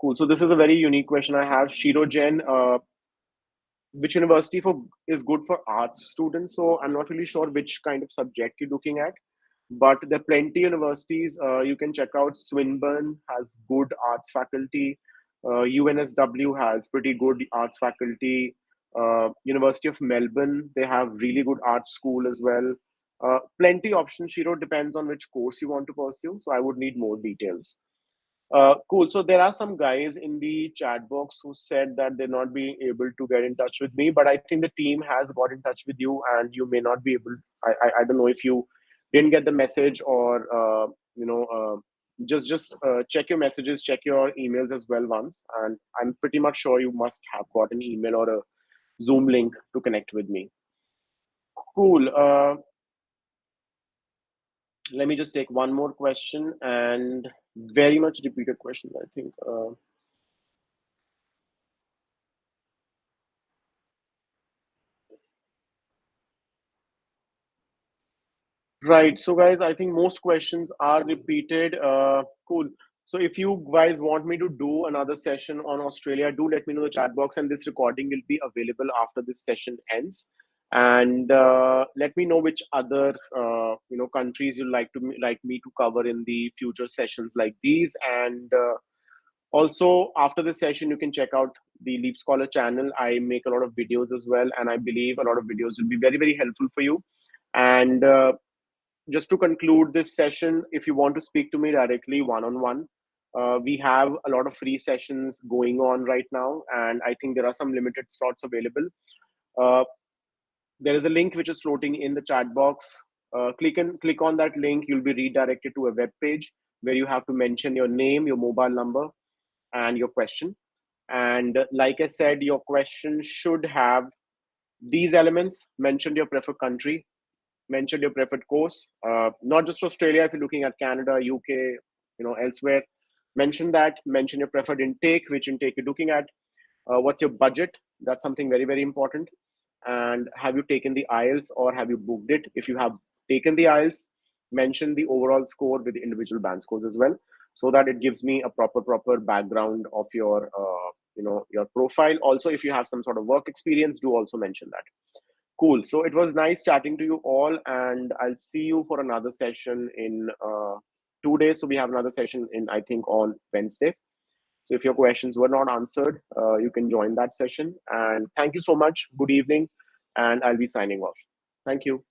Cool. So this is a very unique question I have. Shiro Jain, which university for is good for arts students? So I'm not really sure which kind of subject you're looking at, but there are plenty universities you can check out. Swinburne has good arts faculty. UNSW has pretty good arts faculty. University of Melbourne, they have really good art school as well. Plenty options, Shiro. Depends on which course you want to pursue. So I would need more details. Cool. So there are some guys in the chat box who said that they're not being able to get in touch with me, but I think the team has got in touch with you, and you may not be able. I don't know if you didn't get the message, or just check your messages, check your emails as well once, and I'm pretty much sure you must have got an email or a Zoom link to connect with me. Cool. Let me just take one more question, and very much repeated question, I think. Right. So, guys, I think most questions are repeated. Cool. So, if you guys want me to do another session on Australia, do let me know in the chat box, and this recording will be available after this session ends. And let me know which other countries you'd like me to cover in the future sessions like these. And also, after this session, you can check out the LeapScholar channel. I make a lot of videos as well, and I believe a lot of videos will be very, very helpful for you. And just to conclude this session, if you want to speak to me directly one on one, we have a lot of free sessions going on right now, and I think there are some limited slots available. Uh, There is a link which is floating in the chat box. Click on that link. You'll be redirected to a web page where you have to mention your name, your mobile number, and your question. And like I said, your question should have these elements: mention your preferred country, mention your preferred course, not just Australia. If you're looking at Canada, UK, elsewhere, mention that. Mention your preferred intake, which intake you're looking at. What's your budget? That's something very, very important. And have you taken the IELTS or have you booked it? If you have taken the IELTS, mention the overall score with the individual band scores as well, so that it gives me a proper background of your your profile. Also, if you have some sort of work experience, do also mention that. Cool. So it was nice chatting to you all, and I'll see you for another session in 2 days. So we have another session in, I think, on Wednesday. So if your questions were not answered, you can join that session. And thank you so much. Good evening. And I'll be signing off. Thank you.